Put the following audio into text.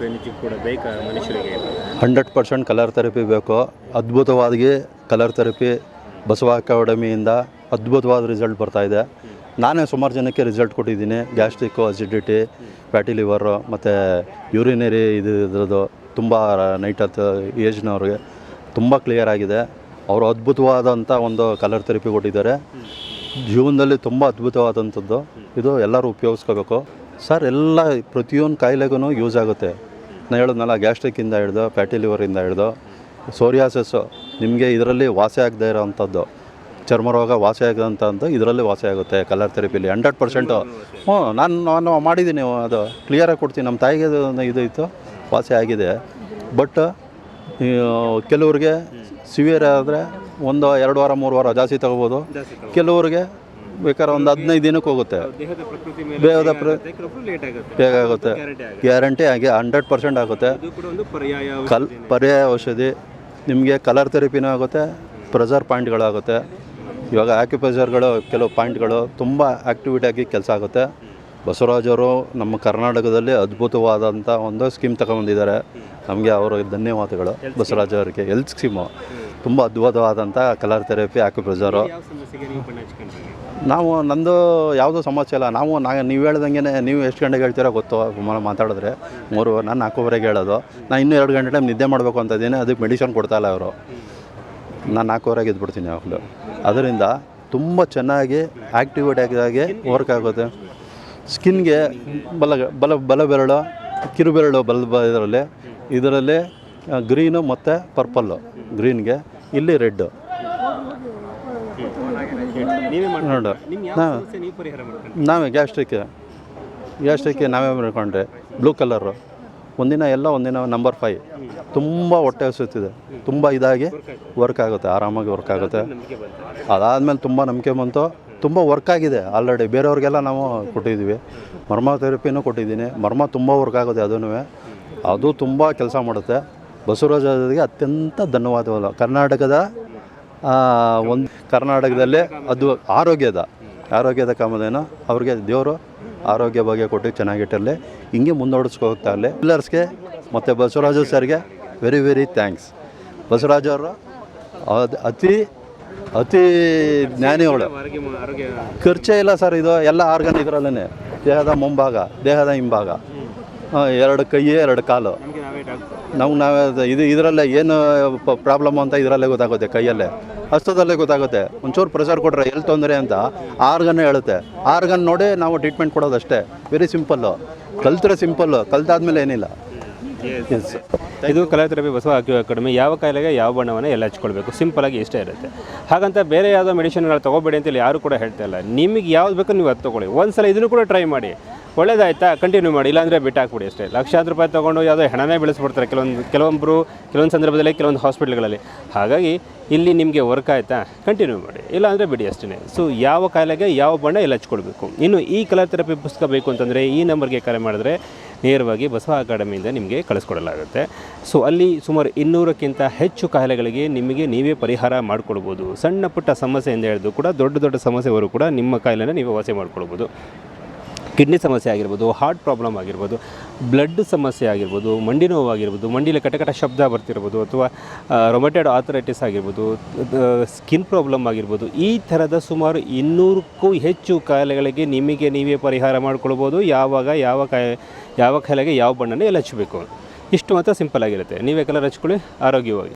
Therapy ನಿಜಕ್ಕೂ ಕೂಡ ಬೇಕಾ ಮನುಷ್ಯರಿಗೆ? 100% ಕಲರ್ ಥೆರಪಿ ಬೇಕು. ಅದ್ಭುತವಾಗಿ ಕಲರ್ ಥೆರಪಿ ಬಸವ ಅಕಾಡೆಮಿಯಿಂದ ಅದ್ಭುತವಾದ ರಿಸಲ್ಟ್ ಬರ್ತಾಯಿದೆ. ನಾನೇ ಸುಮಾರು ಜನಕ್ಕೆ ರಿಸಲ್ಟ್ ಕೊಟ್ಟಿದ್ದೀನಿ. ಗ್ಯಾಸ್ಟ್ರಿಕ್ಕು, ಅಸಿಡಿಟಿ, ಫ್ಯಾಟಿ ಲಿವರು ಮತ್ತು ಯೂರಿನರಿ ಇದ್ರದ್ದು ತುಂಬ ನೈಟ್ ಏಜ್ನವ್ರಿಗೆ ತುಂಬ ಕ್ಲಿಯರ್ ಆಗಿದೆ. ಅವರು ಅದ್ಭುತವಾದಂಥ ಒಂದು ಕಲರ್ ಥೆರಪಿ ಕೊಟ್ಟಿದ್ದಾರೆ. ಜೀವನದಲ್ಲಿ ತುಂಬ ಅದ್ಭುತವಾದಂಥದ್ದು. ಇದು ಎಲ್ಲರೂ ಉಪಯೋಗಿಸ್ಕೋಬೇಕು ಸರ್. ಎಲ್ಲ ಪ್ರತಿಯೊಂದು ಕಾಯಿಲೆಗೂ ಯೂಸ್ ಆಗುತ್ತೆ. ನಾನು ಹೇಳಿದ್ನಲ್ಲ, ಗ್ಯಾಸ್ಟ್ರಿಕ್ಕಿಂದ ಹಿಡ್ದು ಫ್ಯಾಟಿ ಲಿವರಿಂದ ಹಿಡ್ದು ಸೋರಿಯಾಸಿಸ್ಸು ನಿಮಗೆ ಇದರಲ್ಲಿ ವಾಸಿ ಆಗದೆ ಇರೋವಂಥದ್ದು, ಚರ್ಮ ರೋಗ ವಾಸಿ ಆಗೋಂಥದ್ದು ಇದರಲ್ಲಿ ವಾಸಿ ಆಗುತ್ತೆ ಕಲರ್ ಥೆರಪಿಲಿ 100%. ನಾನು ಮಾಡಿದ್ದೀನಿ, ಅದು ಕ್ಲಿಯರಾಗಿ ಕೊಡ್ತೀನಿ. ನಮ್ಮ ತಾಯಿಗೆ ಇದು ಇತ್ತು, ವಾಸಿ ಆಗಿದೆ. ಬಟ್ ಕೆಲವ್ರಿಗೆ ಸಿವಿಯರ್ ಆದರೆ 1 2 ವಾರ 3 ವಾರ ಜಾಸ್ತಿ ತಗೋಬೋದು. ಕೆಲವ್ರಿಗೆ ಬೇಕಾದ್ರೆ ಒಂದು 15 ದಿನಕ್ಕೆ ಹೋಗುತ್ತೆ. ಬೇಗ ಆಗುತ್ತೆ, ಗ್ಯಾರಂಟಿ ಆಗಿ 100% ಆಗುತ್ತೆ. ಪರ್ಯಾಯ ಔಷಧಿ ನಿಮಗೆ ಕಲರ್ ಥೆರಪಿನೂ ಆಗುತ್ತೆ, ಪ್ರೆಷರ್ ಪಾಯಿಂಟ್ಗಳಾಗುತ್ತೆ. ಇವಾಗ ಆಕ್ಯುಪ್ರೆಷರ್ಗಳು ಕೆಲವು ಪಾಯಿಂಟ್ಗಳು ತುಂಬ ಆ್ಯಕ್ಟಿವಿಟಿಯಾಗಿ ಕೆಲಸ ಆಗುತ್ತೆ. ಬಸವರಾಜವರು ನಮ್ಮ ಕರ್ನಾಟಕದಲ್ಲಿ ಅದ್ಭುತವಾದಂಥ ಒಂದು ಸ್ಕೀಮ್ ತಗೊಂಬಂದಿದ್ದಾರೆ. ನಮಗೆ ಅವ್ರಿಗೆ ಧನ್ಯವಾದಗಳು. ಬಸವರಾಜ್ ಅವರಿಗೆ ಹೆಲ್ತ್ ಸ್ಕೀಮು ತುಂಬ ಅದ್ಭುತವಾದಂಥ ಕಲರ್ ಥೆರಪಿ, ಆಕ್ಯುಪ್ರೆಷರು. ನಾವು ನಂದು ಯಾವುದೂ ಸಮಸ್ಯೆ ಇಲ್ಲ. ನೀವು ಹೇಳ್ದಂಗೆ ನೀವು ಎಷ್ಟು ಗಂಟೆಗೆ ಹೇಳ್ತೀರೋ ಗೊತ್ತು. ಮಾತಾಡಿದ್ರೆ 3 ನಾನು 4ವರೆಗೆ ಹೇಳೋದು. ನಾನು ಇನ್ನೂ 2 ಗಂಟೆ ಟೈಮ್ ನಿದ್ದೆ ಮಾಡಬೇಕು ಅಂತ ಇದ್ದೀನಿ. ಅದಕ್ಕೆ ಮೆಡಿಸಿನ್ ಕೊಡ್ತಾಯಿಲ್ಲ ಅವರು. ನಾನು 4ವರೆಗೆ ಇದ್ಬಿಡ್ತೀನಿ ಯಾವಾಗಲೂ. ಅದರಿಂದ ತುಂಬ ಚೆನ್ನಾಗಿ ಆ್ಯಕ್ಟಿವೇಟಾಗಿ ವರ್ಕ್ ಆಗುತ್ತೆ. ಸ್ಕಿನ್ಗೆ ಬಲ ಬೆರಳು, ಕಿರುಬೆರಳು ಇದರಲ್ಲಿ ಗ್ರೀನು ಮತ್ತು ಪರ್ಪಲ್ಲು. ಗ್ರೀನ್ಗೆ ಇಲ್ಲಿ ರೆಡ್ಡು ನೋಡು. ನಾವೇ ಗ್ಯಾಸ್ಟ್ರಿಕ್ಗೆ ನಾವೇ ಮಾಡ್ಕೊಂಡ್ರೆ ಬ್ಲೂ ಕಲರು ಒಂದಿನ ನಂಬರ್ 5 ತುಂಬ ಹೊಟ್ಟೆ ಹಸುತ್ತಿದೆ. ತುಂಬ ಇದಾಗಿ ವರ್ಕ್ ಆಗುತ್ತೆ, ಆರಾಮಾಗಿ ವರ್ಕ್ ಆಗುತ್ತೆ. ಅದಾದಮೇಲೆ ತುಂಬ ನಂಬಿಕೆ ಬಂತು, ತುಂಬ ವರ್ಕ್ ಆಗಿದೆ ಆಲ್ರೆಡಿ. ಬೇರೆಯವ್ರಿಗೆಲ್ಲ ನಾವು ಕೊಟ್ಟಿದ್ದೀವಿ. ಮರ್ಮ ಥೆರಪಿನೂ ಕೊಟ್ಟಿದ್ದೀನಿ. ಮರ್ಮ ತುಂಬ ವರ್ಕ್ ಆಗುತ್ತೆ. ಅದು ತುಂಬ ಕೆಲಸ ಮಾಡುತ್ತೆ. ಬಸವರಾಜ್ ಅವರಿಗೆ ಅತ್ಯಂತ ಧನ್ಯವಾದಗಳು. ಕರ್ನಾಟಕದಲ್ಲಿ ಅದು ಆರೋಗ್ಯದ ಕಾಮಧೇನು. ಅವ್ರಿಗೆ ದೇವರು ಆರೋಗ್ಯ ಬಗ್ಗೆ ಕೊಟ್ಟು ಚೆನ್ನಾಗಿಟ್ಟಲ್ಲಿ ಹಿಂಗೆ ಮುಂದೋಡಿಸ್ಕೊ ಹೋಗ್ತಾ ಇರಲಿ. ಪಿಲ್ಲರ್ಸ್ಗೆ ಮತ್ತು ಬಸವರಾಜ ಸರ್ಗೆ ವೆರಿ ವೆರಿ ಥ್ಯಾಂಕ್ಸ್. ಬಸವರಾಜ್ ಅವರು ಅತಿ ಜ್ಞಾನಿಗಳು. ಖರ್ಚೇ ಇಲ್ಲ ಸರ್. ಇದು ಎಲ್ಲ ಆರ್ಗನ್ ಇದರಲ್ಲೇ, ದೇಹದ ಮುಂಭಾಗ, ದೇಹದ ಹಿಂಭಾಗ, 2 ಕೈ 2 ಕಾಲು. ನಾವೇ ಇದರಲ್ಲೇ ಏನು ಪ್ರಾಬ್ಲಮ್ ಅಂತ ಇದರಲ್ಲೇ ಗೊತ್ತಾಗುತ್ತೆ. ಕೈಯಲ್ಲೇ ಹಸ್ತದಲ್ಲೇ ಗೊತ್ತಾಗುತ್ತೆ. ಒಂಚೂರು ಪ್ರೆಷರ್ ಕೊಟ್ಟರೆ ಎಲ್ಲಿ ತೊಂದರೆ ಅಂತ ಆರ್ಗನ್ನೇ ಹೇಳುತ್ತೆ. ಆರ್ಗನ್ ನೋಡಿ ನಾವು ಟ್ರೀಟ್ಮೆಂಟ್ ಕೊಡೋದಷ್ಟೇ. Very simple. ಕಲ್ತ್ರೆ ಸಿಂಪಲ್ಲು, ಕಲ್ತಾದ್ಮೇಲೆ ಏನಿಲ್ಲ. ಇದು ಕಲರ್ ಥೆರಪಿ ಬಸವ ಅಕಾಡೆಮಿ. ಯಾವ ಕಾಯಿಲೆಗೆ ಯಾವ ಬಣ್ಣವನ್ನು ಎಲ್ಲ ಹಚ್ಕೊಳ್ಬೇಕು, ಸಿಂಪಲಾಗಿ ಇಷ್ಟೇ ಇರುತ್ತೆ. ಹಾಗಂತ ಬೇರೆ ಯಾವುದೋ ಮೆಡಿಸಿನ್ಗಳು ತೊಗೋಬೇಡಿ ಅಂತೇಳಿ ಯಾರು ಕೂಡ ಹೇಳ್ತಾ ಇಲ್ಲ. ನಿಮಗೆ ಯಾವ್ದು ಬೇಕೋ ನೀವು ಅದು ತೊಗೊಳ್ಳಿ. ಒಂದು ಸಲ ಇದನ್ನು ಕೂಡ ಟ್ರೈ ಮಾಡಿ. ಒಳ್ಳೇದಾಯ್ತಾ ಕಂಟಿನ್ಯೂ ಮಾಡಿ, ಇಲ್ಲಾಂದರೆ ಬಿಟ್ಟಾಕ್ಬಿಡಿ ಅಷ್ಟೇ. ಲಕ್ಷಾಂತರ ರೂಪಾಯಿ ತೊಗೊಂಡು ಯಾವುದೋ ಹೆಣನೇ ಬೆಳೆಸ್ಬಿಡ್ತಾರೆ ಕೆಲವೊಂದು ಸಂದರ್ಭದಲ್ಲಿ ಕೆಲವೊಂದು ಹಾಸ್ಪಿಟ್ಲ್ಗಳಲ್ಲಿ. ಹಾಗಾಗಿ ಇಲ್ಲಿ ನಿಮಗೆ ವರ್ಕ್ ಆಯಿತಾ ಕಂಟಿನ್ಯೂ ಮಾಡಿ, ಇಲ್ಲಾಂದರೆ ಬಿಡಿ ಅಷ್ಟೇ. ಸೊ ಯಾವ ಕಾಯಿಲೆಗೆ ಯಾವ ಬಣ್ಣ ಎಲ್ಲ ಹಚ್ಕೊಳ್ಬೇಕು. ಇನ್ನು ಈ ಕಲರ್ ಥೆರಪಿ ಪುಸ್ತಕ ಬೇಕು ಅಂತಂದರೆ ಈ ನಂಬರ್ಗೆ ಕರೆ ಮಾಡಿದ್ರೆ ನೇರವಾಗಿ ಬಸವ ಅಕಾಡೆಮಿಯಿಂದ ನಿಮಗೆ ಕಳಿಸ್ಕೊಡಲಾಗುತ್ತೆ. ಸೊ ಅಲ್ಲಿ ಸುಮಾರು 200ಕ್ಕಿಂತ ಹೆಚ್ಚು ಕಾಯಿಲೆಗಳಿಗೆ ನಿಮಗೆ ನೀವೇ ಪರಿಹಾರ ಮಾಡಿಕೊಡ್ಬೋದು. ಸಣ್ಣ ಪುಟ್ಟ ಸಮಸ್ಯೆಯಿಂದ ಹಿಡಿದು ಕೂಡ ದೊಡ್ಡ ಸಮಸ್ಯೆವರೆಗೂ ಕೂಡ ನಿಮ್ಮ ಕಾಯಿಲೆನ ನೀವೇ ವಾಸಿ ಮಾಡ್ಕೊಳ್ಬೋದು. ಕಿಡ್ನಿ ಸಮಸ್ಯೆ ಆಗಿರ್ಬೋದು, ಹಾರ್ಟ್ ಪ್ರಾಬ್ಲಮ್ ಆಗಿರ್ಬೋದು, ಬ್ಲಡ್ ಸಮಸ್ಯೆ ಆಗಿರ್ಬೋದು, ಮಂಡಿ ನೋವಾಗಿರ್ಬೋದು, ಮಂಡಿಲಿ ಕಟಕಟ ಶಬ್ದ ಬರ್ತಿರ್ಬೋದು, ಅಥವಾ ರೊಮೆಟೆಡ್ ಆರ್ಥರೈಟಿಸ್ ಆಗಿರ್ಬೋದು, ಸ್ಕಿನ್ ಪ್ರಾಬ್ಲಮ್ ಆಗಿರ್ಬೋದು. ಈ ಥರದ ಸುಮಾರು 200ಕ್ಕೂ ಹೆಚ್ಚು ಕಾಯಿಲೆಗಳಿಗೆ ನಿಮಗೆ ನೀವೇ ಪರಿಹಾರ ಮಾಡ್ಕೊಳ್ಬೋದು. ಯಾವ ಕಾಯಿಲೆಗೆ ಯಾವ ಬಣ್ಣನೇ ಎಲ್ಲ ಹಚ್ಚಬೇಕು. ಇಷ್ಟು ಮಾತ್ರ ಸಿಂಪಲ್ ಆಗಿರುತ್ತೆ. ನೀವೇ ಕಲರ್ ಹಚ್ಕೊಳ್ಳಿ ಆರೋಗ್ಯವಾಗಿ.